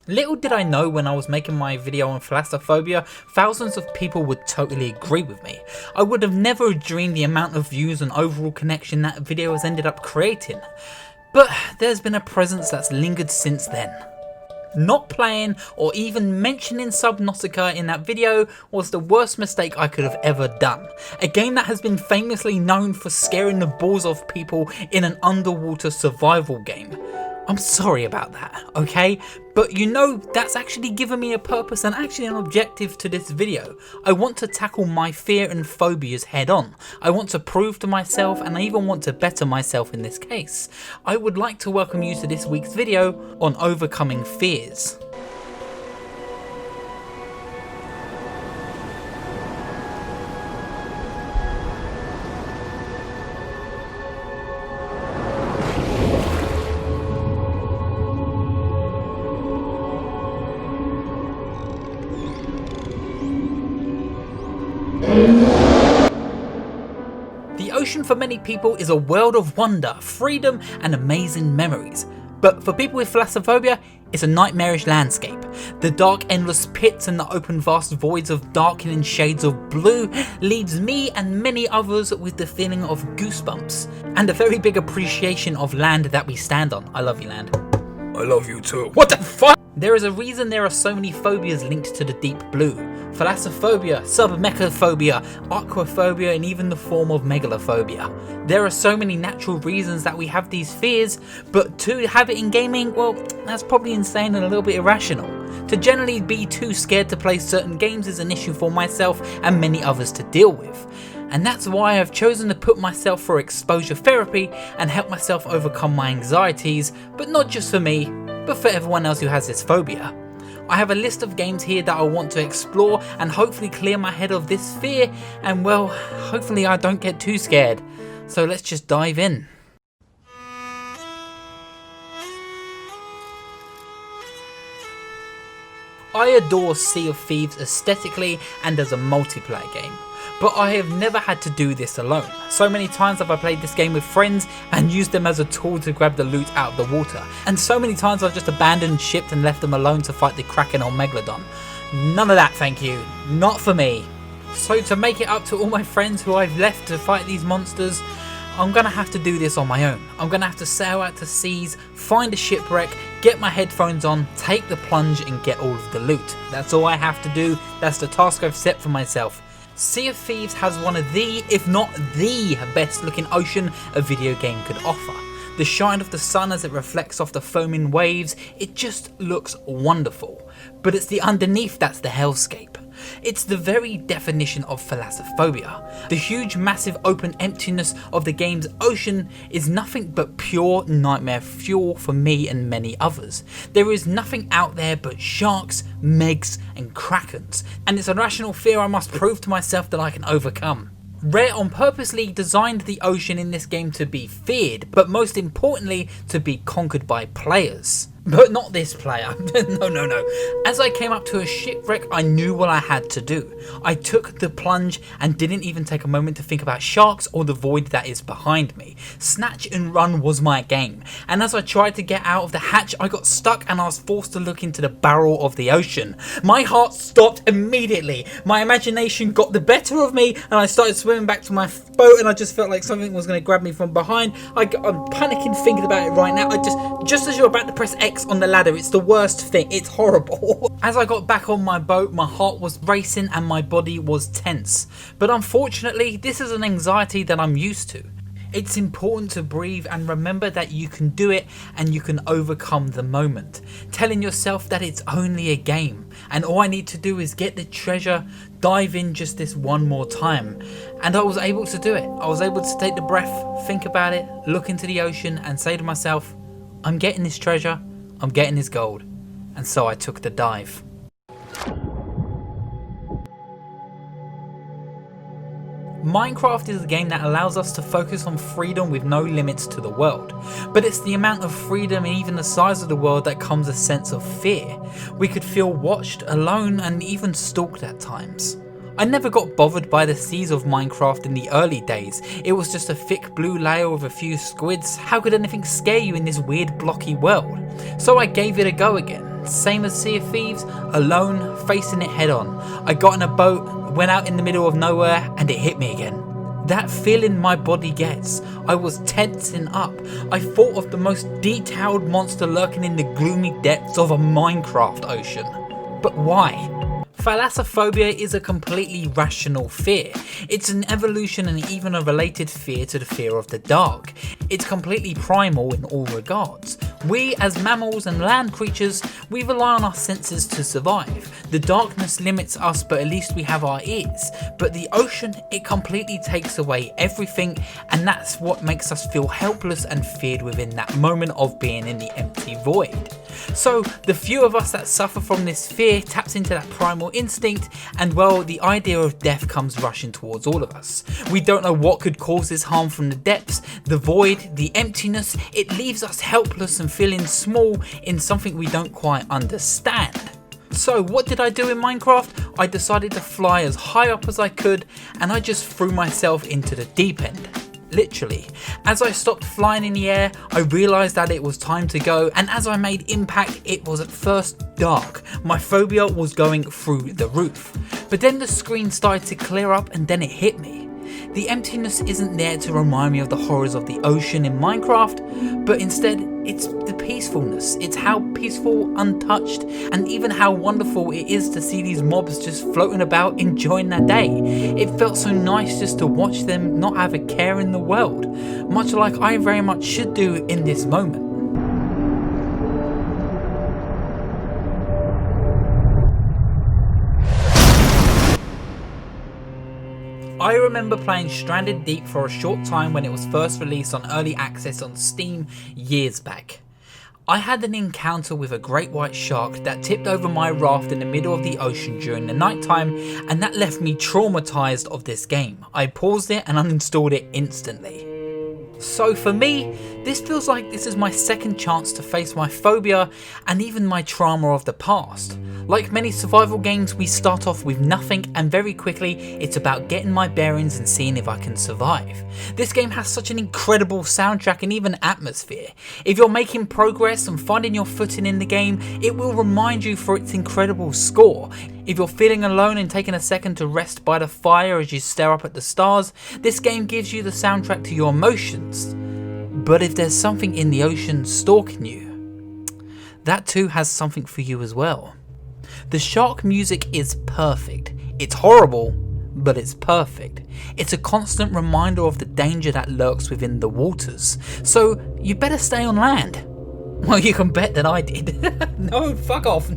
Little did I know when I was making my video on Thalassophobia, thousands of people would totally agree with me. I would have never dreamed the amount of views and overall connection that video has ended up creating. But there's been a presence that's lingered since then. Not playing or even mentioning Subnautica in that video was the worst mistake I could have ever done. A game that has been famously known for scaring the balls off people in an underwater survival game. I'm sorry about that, okay? But you know, that's actually given me a purpose and actually an objective to this video. I want to tackle my fear and phobias head on. I want to prove to myself, and I even want to better myself in this case. I would like to welcome you to this week's video on overcoming fears. The ocean for many people is a world of wonder, freedom and amazing memories. But for people with thalassophobia, it's a nightmarish landscape. The dark endless pits and the open vast voids of darkening shades of blue leaves me and many others with the feeling of goosebumps and a very big appreciation of land that we stand on. I love you, land. I love you too. What the fuck? There is a reason there are so many phobias linked to the deep blue. Thalassophobia, submechaphobia, aquaphobia and even the form of megalophobia. There are so many natural reasons that we have these fears, but to have it in gaming, well, that's probably insane and a little bit irrational. To generally be too scared to play certain games is an issue for myself and many others to deal with. And that's why I've chosen to put myself through exposure therapy and help myself overcome my anxieties, but not just for me, but for everyone else who has this phobia. I have a list of games here that I want to explore and hopefully clear my head of this fear, and well, hopefully I don't get too scared. So let's just dive in. I adore Sea of Thieves aesthetically and as a multiplayer game. But I have never had to do this alone. So many times have I played this game with friends and used them as a tool to grab the loot out of the water. And so many times I've just abandoned ship and left them alone to fight the Kraken or Megalodon. None of that, thank you. Not for me. So to make it up to all my friends who I've left to fight these monsters, I'm gonna have to do this on my own. I'm gonna have to sail out to seas, find a shipwreck, get my headphones on, take the plunge and get all of the loot. That's all I have to do. That's the task I've set for myself. Sea of Thieves has one of the, if not the best looking ocean a video game could offer. The shine of the sun as it reflects off the foaming waves, it just looks wonderful. But it's the underneath that's the hellscape. It's the very definition of thalassophobia. The huge massive open emptiness of the game's ocean is nothing but pure nightmare fuel for me and many others. There is nothing out there but sharks, megs and krakens, and it's a rational fear I must prove to myself that I can overcome. Rare on purposely designed the ocean in this game to be feared, but most importantly to be conquered by players. But not this player. No. As I came up to a shipwreck, I knew what I had to do. I took the plunge and didn't even take a moment to think about sharks or the void that is behind me. Snatch and run was my game. And as I tried to get out of the hatch, I got stuck and I was forced to look into the barrel of the ocean. My heart stopped immediately. My imagination got the better of me and I started swimming back to my boat, and I just felt like something was going to grab me from behind. I'm panicking thinking about it right now. Just as you're about to press X on the ladder, it's the worst thing. It's horrible. As I got back on my boat, my heart was racing and my body was tense. But unfortunately, this is an anxiety that I'm used to. It's important to breathe and remember that you can do it and you can overcome the moment. Telling yourself that it's only a game and all I need to do is get the treasure, dive in just this one more time. And I was able to do it. I was able to take the breath, think about it, look into the ocean and say to myself, I'm getting this treasure, I'm getting this gold. And so I took the dive. Minecraft is a game that allows us to focus on freedom with no limits to the world. But it's the amount of freedom and even the size of the world that comes a sense of fear. We could feel watched, alone and even stalked at times. I never got bothered by the seas of Minecraft in the early days. It was just a thick blue layer with a few squids. How could anything scare you in this weird blocky world? So I gave it a go again. same as Sea of Thieves, alone, facing it head on. I got in a boat, went out in the middle of nowhere, and it hit me again. That feeling my body gets. I was tensing up. I thought of the most detailed monster lurking in the gloomy depths of a Minecraft ocean. But why? Thalassophobia is a completely rational fear. It's an evolution and even a related fear to the fear of the dark. It's completely primal in all regards. We as mammals and land creatures, we rely on our senses to survive. The darkness limits us, but at least we have our ears. But the ocean, it completely takes away everything, and that's what makes us feel helpless and feared within that moment of being in the empty void. So the few of us that suffer from this fear taps into that primal instinct, and well, the idea of death comes rushing towards all of us. We don't know what could cause this harm from the depths, the void, the emptiness. It leaves us helpless and feeling small in something we don't quite understand. So what did I do in Minecraft? I decided to fly as high up as I could, and I just threw myself into the deep end. Literally. As I stopped flying in the air, I realised that it was time to go, and as I made impact, it was at first dark. My phobia was going through the roof. But then the screen started to clear up, and then it hit me. The emptiness isn't there to remind me of the horrors of the ocean in Minecraft, but instead it's the peacefulness. It's how peaceful, untouched, and even how wonderful it is to see these mobs just floating about enjoying their day. It felt so nice just to watch them not have a care in the world, much like I very much should do in this moment. I remember playing Stranded Deep for a short time when it was first released on early access on Steam years back. I had an encounter with a great white shark that tipped over my raft in the middle of the ocean during the night time, and that left me traumatized of this game. I paused it and uninstalled it instantly. So for me, this feels like this is my second chance to face my phobia and even my trauma of the past. Like many survival games, we start off with nothing, and very quickly it's about getting my bearings and seeing if I can survive. This game has such an incredible soundtrack and even atmosphere. If you're making progress and finding your footing in the game, it will remind you for its incredible score. If you're feeling alone and taking a second to rest by the fire as you stare up at the stars, this game gives you the soundtrack to your emotions. But if there's something in the ocean stalking you, that too has something for you as well. The shark music is perfect. It's horrible, but it's perfect. It's a constant reminder of the danger that lurks within the waters. So you better stay on land. Well, you can bet that I did. No, fuck off.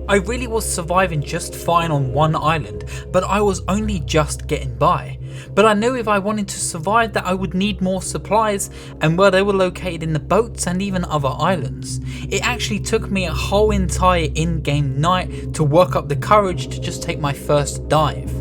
I really was surviving just fine on one island, but I was only just getting by. But I knew if I wanted to survive that I would need more supplies, and where they were located in the boats and even other islands. It actually took me a whole entire in-game night to work up the courage to just take my first dive.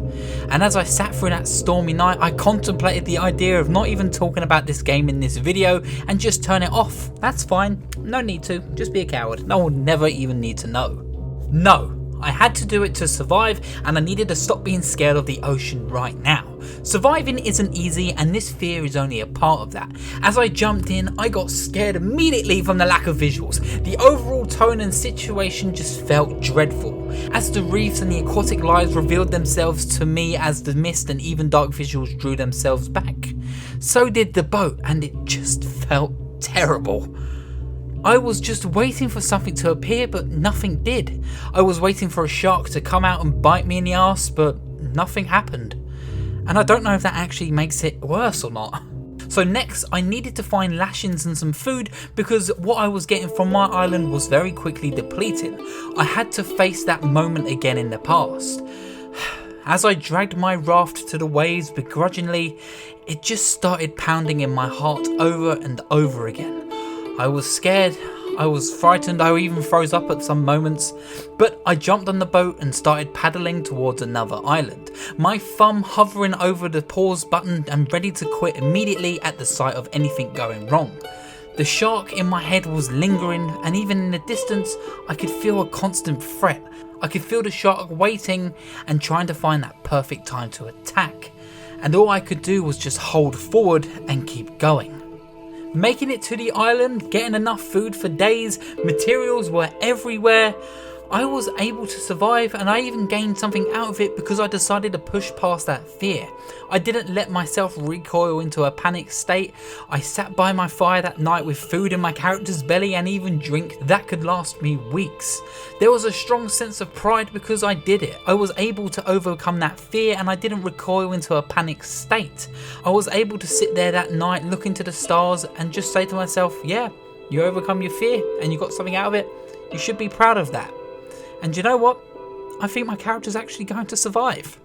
And as I sat through that stormy night, I contemplated the idea of not even talking about this game in this video and just turn it off. That's fine, no need to, just be a coward. No one will never even need to know. No, I had to do it to survive, and I needed to stop being scared of the ocean right now. Surviving isn't easy, and this fear is only a part of that. As I jumped in, I got scared immediately from the lack of visuals. The overall tone and situation just felt dreadful. As the reefs and the aquatic lives revealed themselves to me as the mist and even dark visuals drew themselves back. So did the boat, and it just felt terrible. I was just waiting for something to appear, but nothing did. I was waiting for a shark to come out and bite me in the arse, but nothing happened. And I don't know if that actually makes it worse or not. So next, I needed to find lashings and some food, because what I was getting from my island was very quickly depleting. I had to face that moment again in the past. As I dragged my raft to the waves begrudgingly, it just started pounding in my heart over and over again. I was scared, I was frightened, I even froze up at some moments, but I jumped on the boat and started paddling towards another island, my thumb hovering over the pause button and ready to quit immediately at the sight of anything going wrong. The shark in my head was lingering, and even in the distance I could feel a constant threat. I could feel the shark waiting and trying to find that perfect time to attack, and all I could do was just hold forward and keep going. Making it to the island, getting enough food for days, materials were everywhere. I was able to survive, and I even gained something out of it because I decided to push past that fear. I didn't let myself recoil into a panic state. I sat by my fire that night with food in my character's belly and even drink that could last me weeks. There was a strong sense of pride because I did it. I was able to overcome that fear and I didn't recoil into a panic state. I was able to sit there that night, look into the stars and just say to myself, yeah, you overcome your fear and you got something out of it. You should be proud of that. And you know what? I think my character's actually going to survive.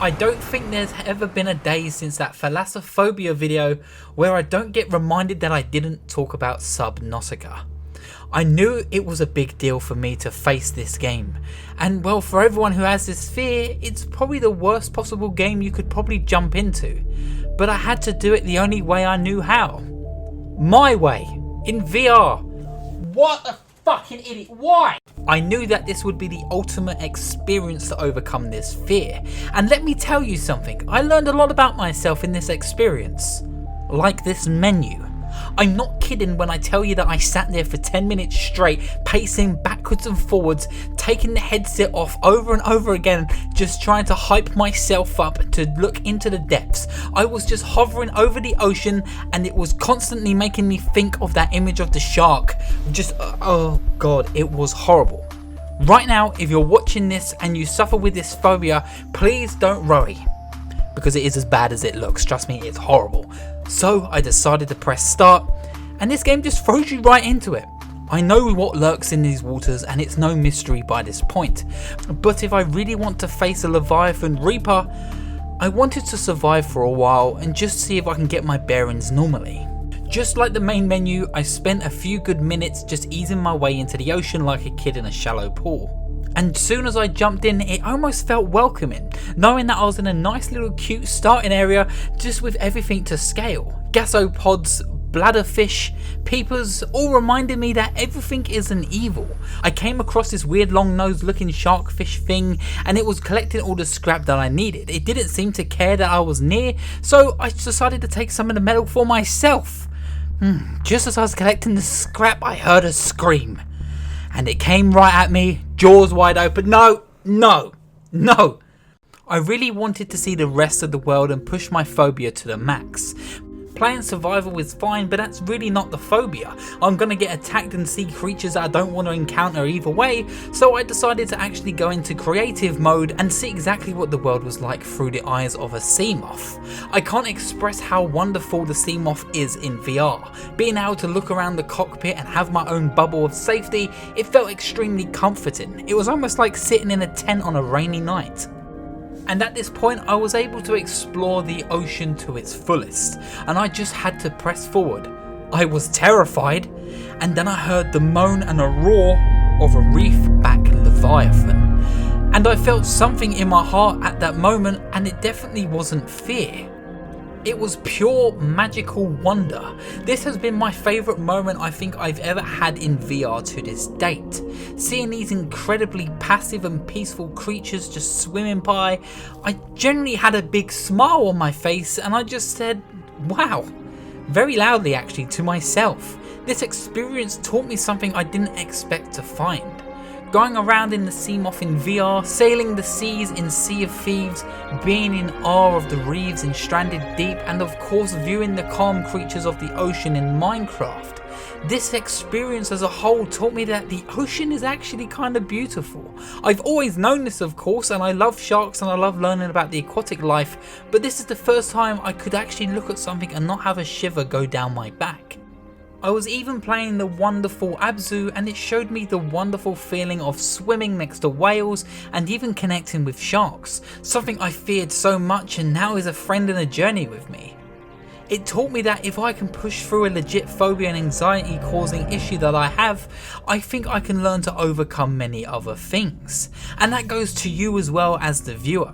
I don't think there's ever been a day since that Thalassophobia video where I don't get reminded that I didn't talk about Subnautica. I knew it was a big deal for me to face this game, and well, for everyone who has this fear, it's probably the worst possible game you could probably jump into, but I had to do it the only way I knew how. My way, in VR. What a fucking idiot, why? I knew that this would be the ultimate experience to overcome this fear, and let me tell you something, I learned a lot about myself in this experience, like this menu. I'm not kidding when I tell you that I sat there for 10 minutes straight, pacing backwards and forwards, taking the headset off over and over again, just trying to hype myself up to look into the depths. I was just hovering over the ocean and it was constantly making me think of that image of the shark. Just, oh god, it was horrible. Right now, if you're watching this and you suffer with this phobia, please don't worry, because it is as bad as it looks. Trust me, it's horrible. So I decided to press start, and this game just throws you right into it. I know what lurks in these waters and it's no mystery by this point, but if I really want to face a Leviathan Reaper, I wanted to survive for a while and just see if I can get my bearings normally. Just like the main menu, I spent a few good minutes just easing my way into the ocean like a kid in a shallow pool. And soon as I jumped in, it almost felt welcoming, knowing that I was in a nice little cute starting area just with everything to scale. Gasopods, bladderfish, peepers, all reminded me that everything isn't evil. I came across this weird long-nosed looking sharkfish thing and it was collecting all the scrap that I needed. It didn't seem to care that I was near, so I decided to take some of the metal for myself. Just as I was collecting the scrap, I heard a scream. And it came right at me, jaws wide open. No, no, no. I really wanted to see the rest of the world and push my phobia to the max. Playing survival is fine, but that's really not the phobia. I'm gonna get attacked and see creatures that I don't want to encounter either way, so I decided to actually go into creative mode and see exactly what the world was like through the eyes of a sea moth. I can't express how wonderful the sea moth is in VR. Being able to look around the cockpit and have my own bubble of safety, it felt extremely comforting. It was almost like sitting in a tent on a rainy night. And at this point I was able to explore the ocean to its fullest, and I just had to press forward. I was terrified, and then I heard the moan and a roar of a reef-back Leviathan. And I felt something in my heart at that moment, and it definitely wasn't fear. It was pure magical wonder. This has been my favourite moment I think I've ever had in VR to this date. Seeing these incredibly passive and peaceful creatures just swimming by, I generally had a big smile on my face and I just said, wow, very loudly actually to myself. This experience taught me something I didn't expect to find. Going around in the sea moth in VR, sailing the seas in Sea of Thieves, being in awe of the reefs in Stranded Deep, and of course viewing the calm creatures of the ocean in Minecraft. This experience as a whole taught me that the ocean is actually kind of beautiful. I've always known this of course, and I love sharks and I love learning about the aquatic life, but this is the first time I could actually look at something and not have a shiver go down my back. I was even playing the wonderful Abzu and it showed me the wonderful feeling of swimming next to whales and even connecting with sharks, something I feared so much and now is a friend in a journey with me. It taught me that if I can push through a legit phobia and anxiety causing issue that I have, I think I can learn to overcome many other things. And that goes to you as well as the viewer.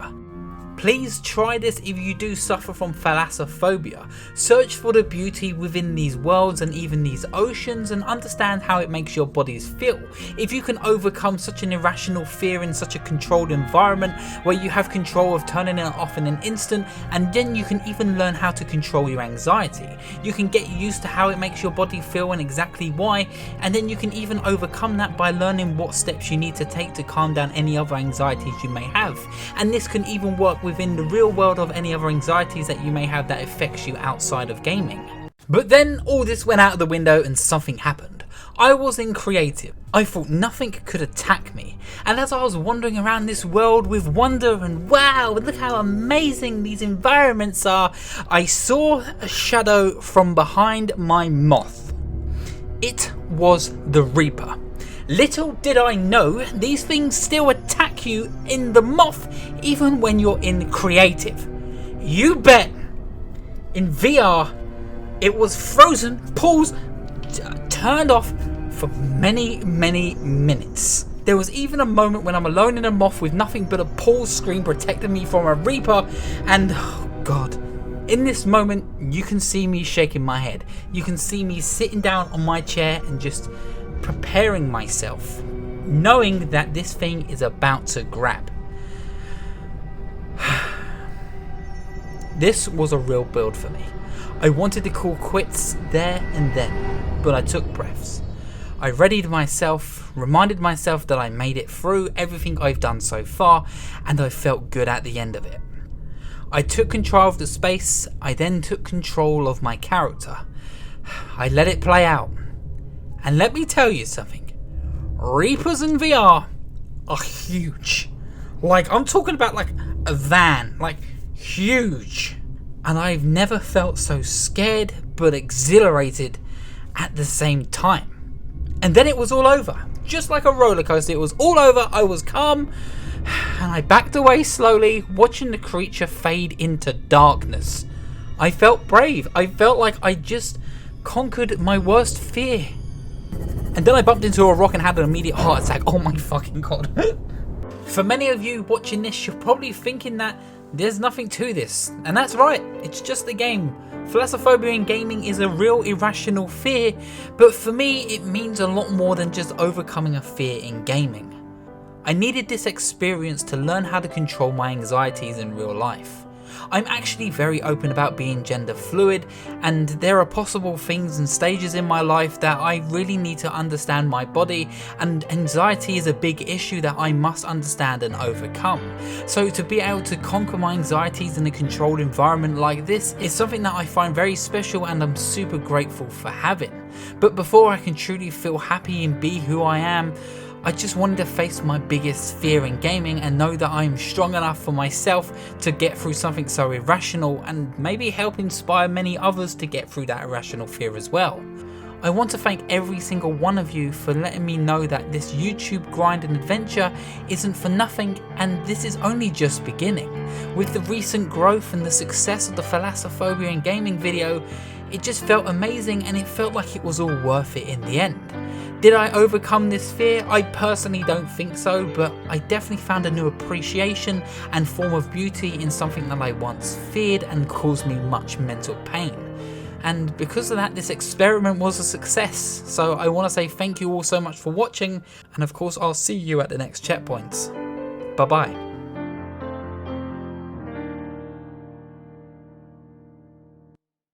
Please try this if you do suffer from thalassophobia. Search for the beauty within these worlds and even these oceans and understand how it makes your bodies feel. If you can overcome such an irrational fear in such a controlled environment where you have control of turning it off in an instant, and then you can even learn how to control your anxiety. You can get used to how it makes your body feel and exactly why, and then you can even overcome that by learning what steps you need to take to calm down any other anxieties you may have. And this can even work within the real world of any other anxieties that you may have that affects you outside of gaming. But then all this went out of the window and something happened. I was in creative. I thought nothing could attack me, and as I was wandering around this world with wonder and wow, look how amazing these environments are, I saw a shadow from behind my moth. It was the Reaper. Little did I know, these things still attack you in the moth even when you're in creative. You bet! In VR, it was frozen, paused, turned off for many minutes. There was even a moment when I'm alone in a moth with nothing but a pause screen protecting me from a Reaper, and oh god. In this moment, you can see me shaking my head. You can see me sitting down on my chair and just preparing myself, knowing that this thing is about to grab. This was a real build for me. I wanted to call quits there and then, but I took breaths. I readied myself, reminded myself that I made it through everything I've done so far, and I felt good at the end of it. I took control of the space. I then took control of my character. I let it play out. And let me tell you something, Reapers in VR are huge. Like, I'm talking about like a van, like huge. And I've never felt so scared but exhilarated at the same time. And then it was all over. Just like a roller coaster, it was all over. I was calm and I backed away slowly, watching the creature fade into darkness. I felt brave. I felt like I just conquered my worst fear. And then I bumped into a rock and had an immediate heart attack. Oh my fucking god. For many of you watching this, you're probably thinking that there's nothing to this. And that's right, it's just a game. Thalassophobia in gaming is a real irrational fear, but for me it means a lot more than just overcoming a fear in gaming. I needed this experience to learn how to control my anxieties in real life. I'm actually very open about being gender fluid, and there are possible things and stages in my life that I really need to understand my body, and anxiety is a big issue that I must understand and overcome. So to be able to conquer my anxieties in a controlled environment like this is something that I find very special and I'm super grateful for having. But before I can truly feel happy and be who I am, I just wanted to face my biggest fear in gaming and know that I am strong enough for myself to get through something so irrational and maybe help inspire many others to get through that irrational fear as well. I want to thank every single one of you for letting me know that this YouTube grind and adventure isn't for nothing, and this is only just beginning. With the recent growth and the success of the Thalassophobia in gaming video, it just felt amazing and it felt like it was all worth it in the end. Did I overcome this fear? I personally don't think so, but I definitely found a new appreciation and form of beauty in something that I once feared and caused me much mental pain. And because of that, this experiment was a success. So I want to say thank you all so much for watching, and of course I'll see you at the next checkpoints. Bye bye.